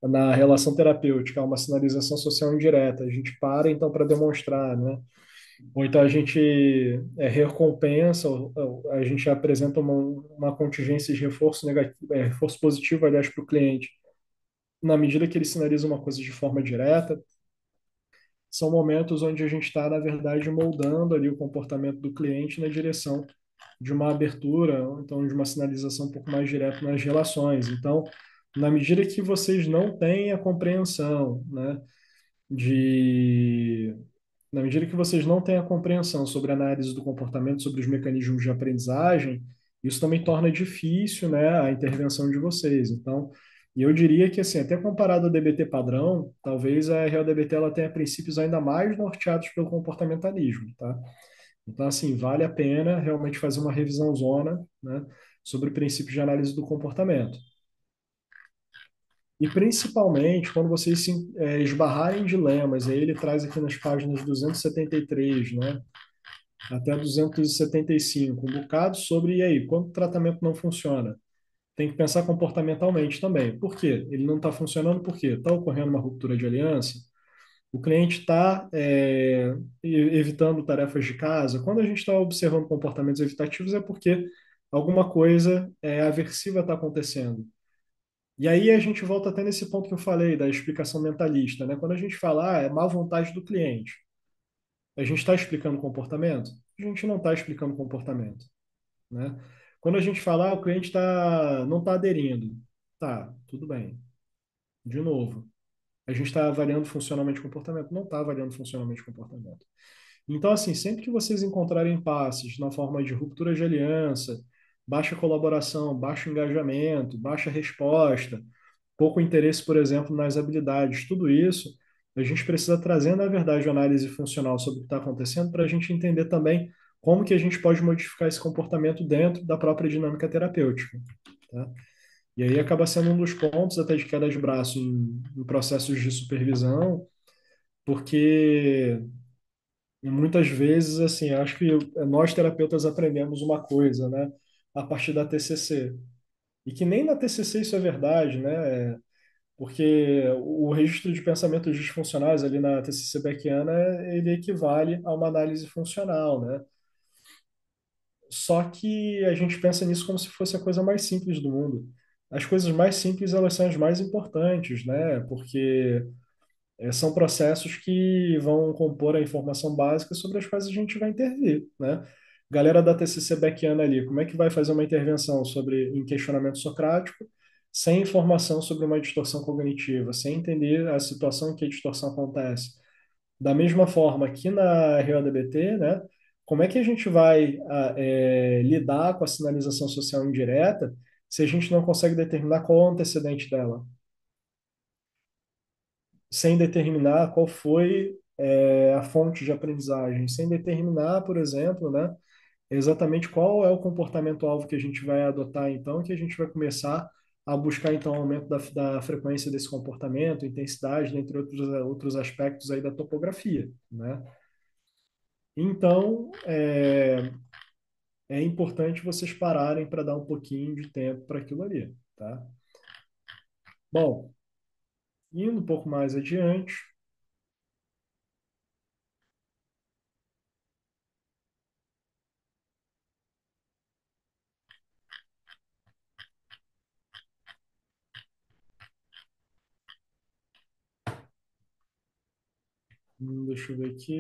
Na relação terapêutica, uma sinalização social indireta, a gente para então para demonstrar, né? Ou então a gente recompensa, ou a gente apresenta uma contingência de reforço negativo, reforço positivo, aliás, para o cliente. Na medida que ele sinaliza uma coisa de forma direta, são momentos onde a gente está, na verdade, moldando ali o comportamento do cliente na direção de uma abertura, ou então de uma sinalização um pouco mais direta nas relações. Então, na medida que vocês não têm a compreensão, né, de na medida que vocês não têm a compreensão sobre a análise do comportamento, sobre os mecanismos de aprendizagem, isso também torna difícil, né, a intervenção de vocês. Então, e eu diria que, assim, até comparado ao DBT padrão, talvez a RLDBT ela tenha princípios ainda mais norteados pelo comportamentalismo, tá? Então, assim, vale a pena realmente fazer uma revisão zona, né, sobre princípios de análise do comportamento. E principalmente quando vocês esbarrarem em dilemas, aí ele traz aqui nas páginas 273, né, até 275, um bocado sobre, e aí, quando o tratamento não funciona? Tem que pensar comportamentalmente também. Por quê? Ele não está funcionando por quê? Está ocorrendo uma ruptura de aliança? O cliente está evitando tarefas de casa? Quando a gente está observando comportamentos evitativos é porque alguma coisa aversiva está acontecendo. E aí a gente volta até nesse ponto que eu falei, da explicação mentalista, né? Quando a gente fala, é má vontade do cliente, a gente está explicando comportamento? A gente não está explicando comportamento, né? Quando a gente fala, o cliente não está aderindo, tá, tudo bem. De novo, a gente está avaliando funcionamento de comportamento? Não está avaliando funcionamento de comportamento. Então, assim, sempre que vocês encontrarem impasses na forma de ruptura de aliança, baixa colaboração, baixo engajamento, baixa resposta, pouco interesse, por exemplo, nas habilidades, tudo isso, a gente precisa trazer, na verdade, uma análise funcional sobre o que está acontecendo para a gente entender também como que a gente pode modificar esse comportamento dentro da própria dinâmica terapêutica, tá? E aí acaba sendo um dos pontos até de queda de braço em processos de supervisão, porque muitas vezes, assim, acho que nós terapeutas aprendemos uma coisa, né, a partir da TCC, e que nem na TCC isso é verdade, né? Porque o registro de pensamentos disfuncionais ali na TCC Beckiana, ele equivale a uma análise funcional, né? Só que a gente pensa nisso como se fosse a coisa mais simples do mundo. As coisas mais simples, elas são as mais importantes, né? Porque são processos que vão compor a informação básica sobre as quais a gente vai intervir, né? Galera da TCC Beckiana ali, como é que vai fazer uma intervenção em questionamento socrático sem informação sobre uma distorção cognitiva, sem entender a situação em que a distorção acontece? Da mesma forma que na RODBT, né? como é que a gente vai lidar com a sinalização social indireta se a gente não consegue determinar qual é o antecedente dela, sem determinar qual foi a fonte de aprendizagem, sem determinar, por exemplo, né, exatamente qual é o comportamento-alvo que a gente vai adotar, então, que a gente vai começar a buscar, então, aumento da frequência desse comportamento, intensidade, entre outros aspectos aí da topografia, né? Então, é importante vocês pararem para dar um pouquinho de tempo para aquilo ali, tá? Bom, indo um pouco mais adiante, deixa eu ver aqui,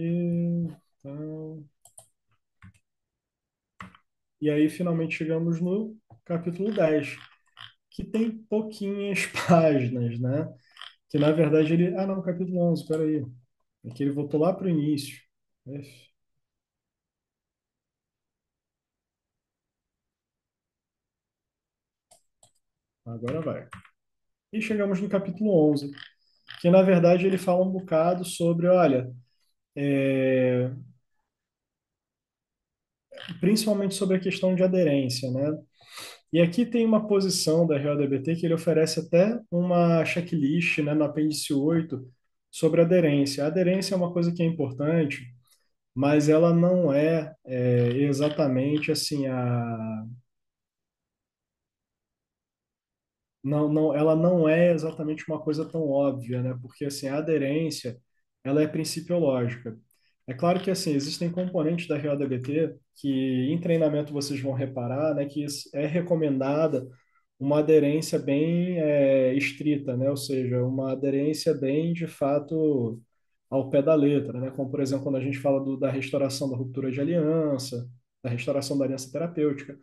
então, e aí finalmente chegamos no capítulo 10, que tem pouquinhas páginas, né? Que na verdade ele. Ah, não, capítulo 11, peraí. É que ele voltou lá para o início. Ixi, agora vai. E chegamos no capítulo 11, que na verdade ele fala um bocado sobre, olha, é, principalmente sobre a questão de aderência, né? E aqui tem uma posição da RODBT que ele oferece até uma checklist, né, no apêndice 8 sobre aderência. A aderência é uma coisa que é importante, mas ela não é exatamente assim a ela não é exatamente uma coisa tão óbvia, né? Porque assim, a aderência, ela é principiológica. É claro que assim, existem componentes da RODBT que em treinamento vocês vão reparar, né, que é recomendada uma aderência bem estrita, né? Ou seja, uma aderência bem de fato ao pé da letra, né? Como por exemplo, quando a gente fala da restauração da ruptura de aliança, da restauração da aliança terapêutica,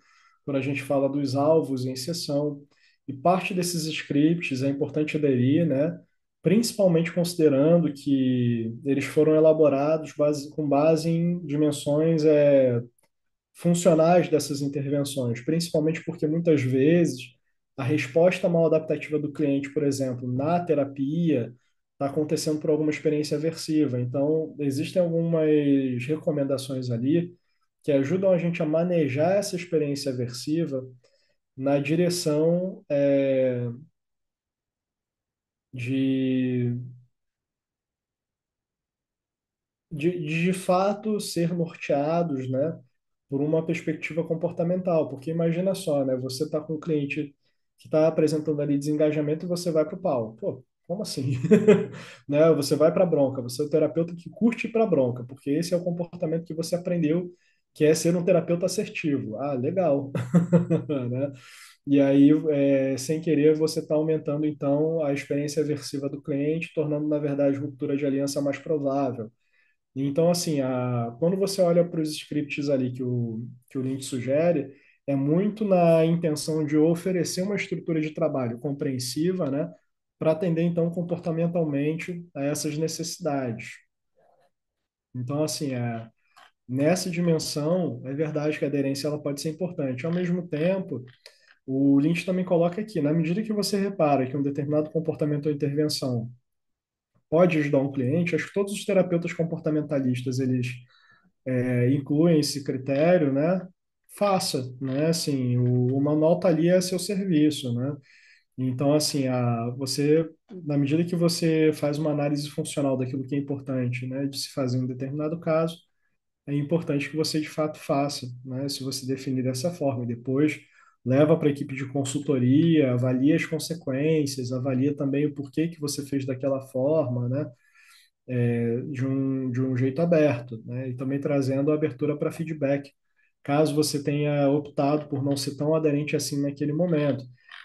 quando a gente fala dos alvos em sessão. E parte desses scripts é importante aderir, né? Principalmente considerando que eles foram elaborados com base em dimensões funcionais dessas intervenções, principalmente porque muitas vezes a resposta mal adaptativa do cliente, por exemplo, na terapia, está acontecendo por alguma experiência aversiva. Então, existem algumas recomendações ali que ajudam a gente a manejar essa experiência aversiva na direção de, de fato ser norteados, né, por uma perspectiva comportamental. Porque imagina só, né, você está com um cliente que está apresentando ali desengajamento e você vai para o pau. Pô, como assim? Né? Você vai para a bronca, você é o terapeuta que curte ir para a bronca, porque esse é o comportamento que você aprendeu, que é ser um terapeuta assertivo. Ah, legal. Né? E aí, sem querer, você está aumentando, então, a experiência aversiva do cliente, tornando, na verdade, ruptura de aliança mais provável. Então, assim, quando você olha para os scripts ali que o Lynch sugere, é muito na intenção de oferecer uma estrutura de trabalho compreensiva, né, para atender, então, comportamentalmente a essas necessidades. Então, assim, nessa dimensão, é verdade que a aderência ela pode ser importante. Ao mesmo tempo, o Lynch também coloca aqui, na medida que você repara que um determinado comportamento ou intervenção pode ajudar um cliente, acho que todos os terapeutas comportamentalistas, eles incluem esse critério, né? Faça, né? Assim, o manual está ali a seu serviço, né? Então, assim, na medida que você faz uma análise funcional daquilo que é importante, né, de se fazer em um determinado caso, é importante que você de fato faça, né? Se você definir dessa forma, e depois leva para a equipe de consultoria, avalia as consequências, avalia também o porquê que você fez daquela forma, né? De um jeito aberto, né? E também trazendo a abertura para feedback, caso você tenha optado por não ser tão aderente assim naquele momento.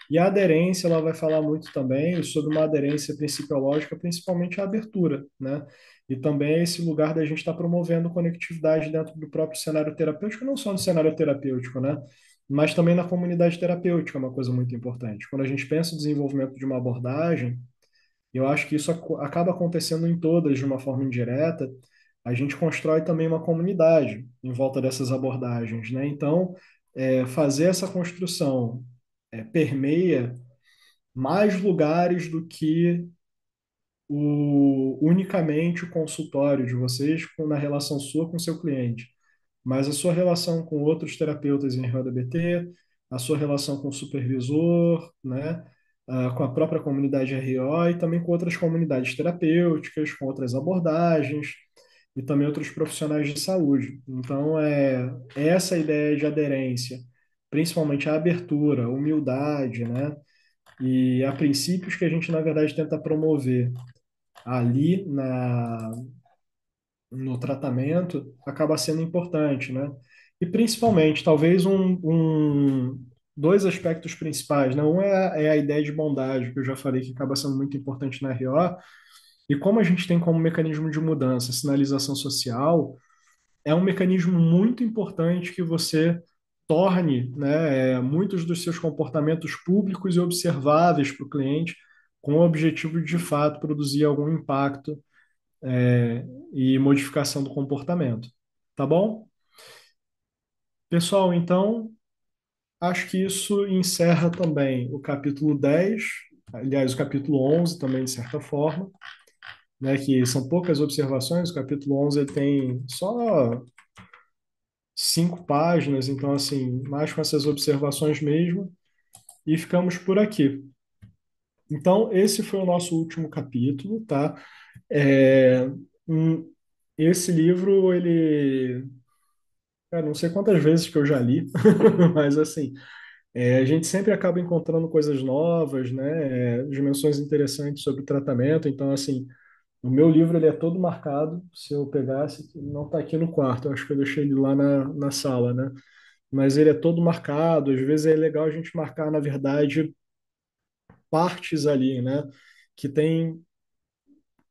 E a aderência, ela vai falar muito também sobre uma aderência principiológica, principalmente a abertura, né? E também esse lugar da gente estar promovendo conectividade dentro do próprio cenário terapêutico, não só no cenário terapêutico, né? Mas também na comunidade terapêutica, é uma coisa muito importante. Quando a gente pensa o desenvolvimento de uma abordagem, eu acho que isso acaba acontecendo em todas de uma forma indireta, a gente constrói também uma comunidade em volta dessas abordagens, né? Então, fazer essa construção permeia mais lugares do que unicamente o consultório de vocês na relação sua com o seu cliente, mas a sua relação com outros terapeutas em RODBT, a sua relação com o supervisor, né, com a própria comunidade RO e também com outras comunidades terapêuticas, com outras abordagens e também outros profissionais de saúde. Então, é essa ideia de aderência, principalmente a abertura, a humildade, né, e a princípios que a gente, na verdade, tenta promover ali no tratamento acaba sendo importante, né? E principalmente, talvez dois aspectos principais, né? Um é a ideia de bondade, que eu já falei que acaba sendo muito importante na RO, e como a gente tem como mecanismo de mudança a sinalização social, é um mecanismo muito importante que você torne, né, muitos dos seus comportamentos públicos e observáveis para o cliente, com o objetivo de fato produzir algum impacto e modificação do comportamento. Tá bom? Pessoal, então, acho que isso encerra também o capítulo 10, aliás, o capítulo 11 também, de certa forma, né, que são poucas observações. O capítulo 11 ele tem só 5 páginas, então, assim, mais com essas observações mesmo, e ficamos por aqui. Então, esse foi o nosso último capítulo, tá? É, um, esse livro, ele cara, não sei quantas vezes que eu já li, mas assim, a gente sempre acaba encontrando coisas novas, né? Dimensões interessantes sobre o tratamento. Então, assim, o meu livro ele é todo marcado. Se eu pegasse, não está aqui no quarto, eu acho que eu deixei ele lá na sala, né? Mas ele é todo marcado. Às vezes é legal a gente marcar, na verdade, partes ali, né? Que tem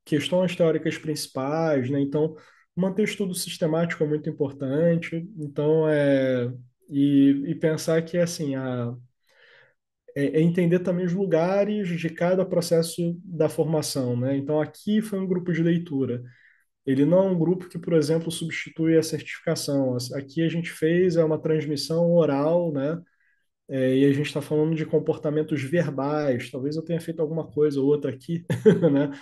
questões teóricas principais, né? Então, manter o estudo sistemático é muito importante. Então, e pensar que assim é entender também os lugares de cada processo da formação, né? Então, aqui foi um grupo de leitura. Ele não é um grupo que, por exemplo, substitui a certificação. Aqui a gente fez uma transmissão oral, né? E a gente está falando de comportamentos verbais. Talvez eu tenha feito alguma coisa ou outra aqui, né?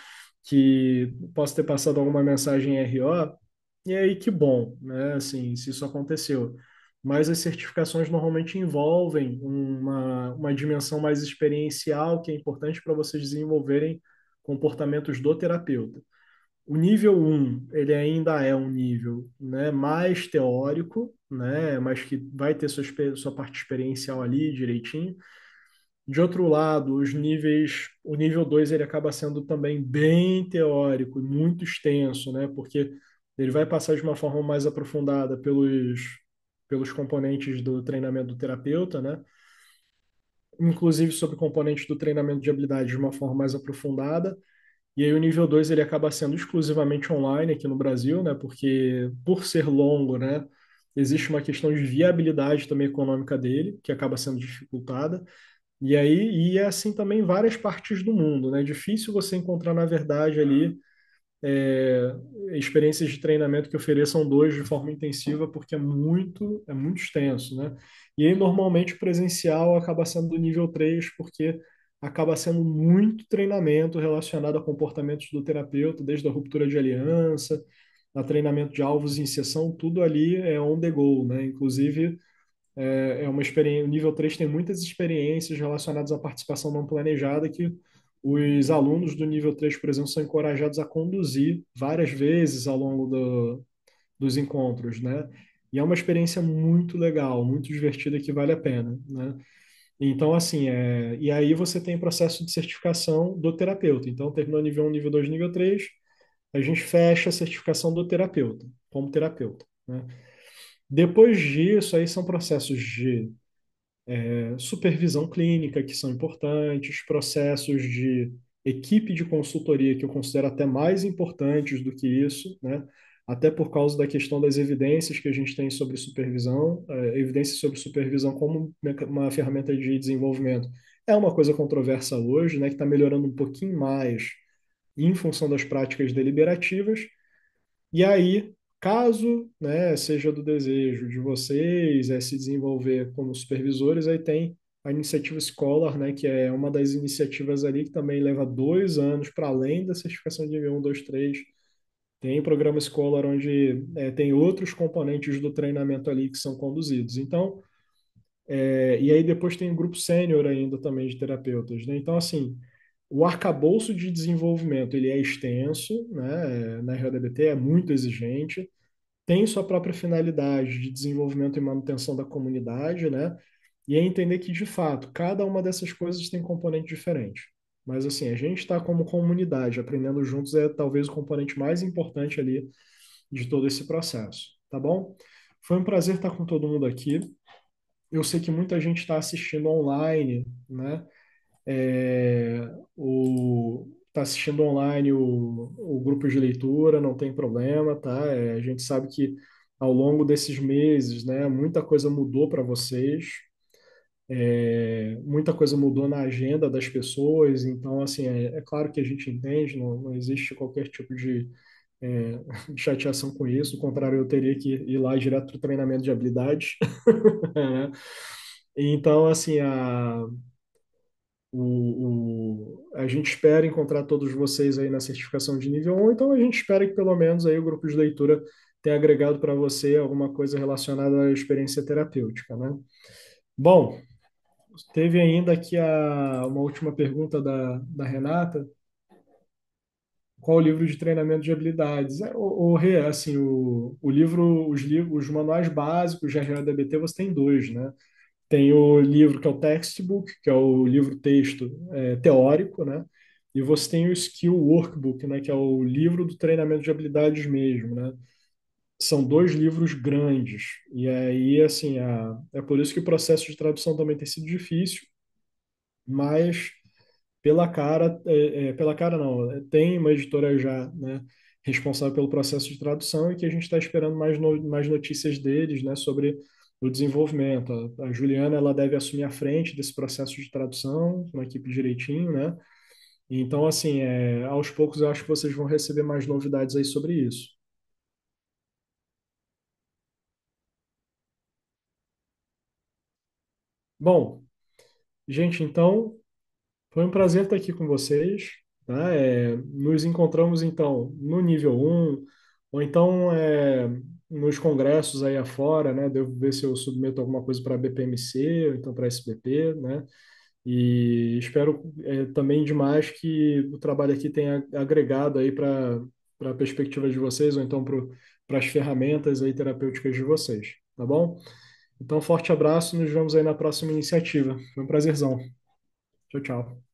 Que possa ter passado alguma mensagem em RO, e aí que bom, né? Assim, se isso aconteceu. Mas as certificações normalmente envolvem uma dimensão mais experiencial, que é importante para vocês desenvolverem comportamentos do terapeuta. O nível um ele ainda é um nível, né, mais teórico, né, mas que vai ter sua parte experiencial ali direitinho. De outro lado, o nível 2 ele acaba sendo também bem teórico, muito extenso, né? Porque ele vai passar de uma forma mais aprofundada pelos componentes do treinamento do terapeuta, né? Inclusive sobre componentes do treinamento de habilidade de uma forma mais aprofundada. E aí o nível 2 ele acaba sendo exclusivamente online aqui no Brasil, né? Porque por ser longo, né? Existe uma questão de viabilidade também econômica dele, que acaba sendo dificultada. E aí, e é assim também em várias partes do mundo, né? É difícil você encontrar, na verdade, ali é, experiências de treinamento que ofereçam dois de forma intensiva, porque é muito extenso, né? E aí, normalmente, o presencial acaba sendo do nível 3 porque acaba sendo muito treinamento relacionado a comportamentos do terapeuta, desde a ruptura de aliança, a treinamento de alvos em sessão, tudo ali é on the go, né? Inclusive, é uma experiência, o nível 3 tem muitas experiências relacionadas à participação não planejada que os alunos do nível 3, por exemplo, são encorajados a conduzir várias vezes ao longo dos encontros, né? E é uma experiência muito legal, muito divertida que vale a pena, né? Então, assim, e aí você tem o processo de certificação do terapeuta. Então, terminou nível 1, nível 2, nível 3, a gente fecha a certificação do terapeuta, como terapeuta, né? Depois disso, aí são processos de supervisão clínica, que são importantes, processos de equipe de consultoria, que eu considero até mais importantes do que isso, né? Até por causa da questão das evidências que a gente tem sobre supervisão, evidências sobre supervisão como uma ferramenta de desenvolvimento. É uma coisa controversa hoje, né, que está melhorando um pouquinho mais em função das práticas deliberativas, E aí, caso, né, seja do desejo de vocês se desenvolver como supervisores, aí tem a iniciativa Scholar, né, que é uma das iniciativas ali que também leva 2 anos para além da certificação de nível 1, 2, 3. Tem programa Scholar onde tem outros componentes do treinamento ali que são conduzidos. Então, e aí depois tem o grupo sênior ainda também de terapeutas, né? Então, assim, o arcabouço de desenvolvimento ele é extenso, né? Na RODBT é muito exigente, tem sua própria finalidade de desenvolvimento e manutenção da comunidade, né? E é entender que, de fato, cada uma dessas coisas tem componente diferente. Mas, assim, a gente está como comunidade, aprendendo juntos é talvez o componente mais importante ali de todo esse processo, tá bom? Foi um prazer estar com todo mundo aqui. Eu sei que muita gente está assistindo online, né? Tá assistindo online o grupo de leitura, não tem problema, tá? A gente sabe que ao longo desses meses, né, muita coisa mudou para vocês, muita coisa mudou na agenda das pessoas, então, assim, é claro que a gente entende, não existe qualquer tipo é, de chateação com isso, ao contrário, eu teria que ir lá direto para o treinamento de habilidades, né? Então, assim, a gente espera encontrar todos vocês aí na certificação de nível 1, então a gente espera que pelo menos aí o grupo de leitura tenha agregado para você alguma coisa relacionada à experiência terapêutica, né? Bom, teve ainda aqui uma última pergunta da Renata. Qual o livro de treinamento de habilidades? Rê, assim, o livro, os manuais básicos de RADBT, você tem dois, né? Tem o livro que é o textbook, que é o livro-texto teórico, né? E você tem o skill workbook, né? Que é o livro do treinamento de habilidades mesmo, né? São dois livros grandes. E aí, assim, é por isso que o processo de tradução também tem sido difícil, mas pela cara não, tem uma editora já, né? Responsável pelo processo de tradução e que a gente está esperando mais notícias deles, né, sobre o desenvolvimento. A Juliana ela deve assumir a frente desse processo de tradução, uma equipe direitinho, né? Então, assim, aos poucos eu acho que vocês vão receber mais novidades aí sobre isso. Bom, gente, então foi um prazer estar aqui com vocês, tá? Nos encontramos então no nível 1, ou então nos congressos aí afora, né? Devo ver se eu submeto alguma coisa para a BPMC, ou então para a SBP, né? E espero também demais que o trabalho aqui tenha agregado aí para a perspectiva de vocês, ou então para as ferramentas aí terapêuticas de vocês, tá bom? Então, forte abraço, nos vemos aí na próxima iniciativa. Foi um prazerzão. Tchau, tchau.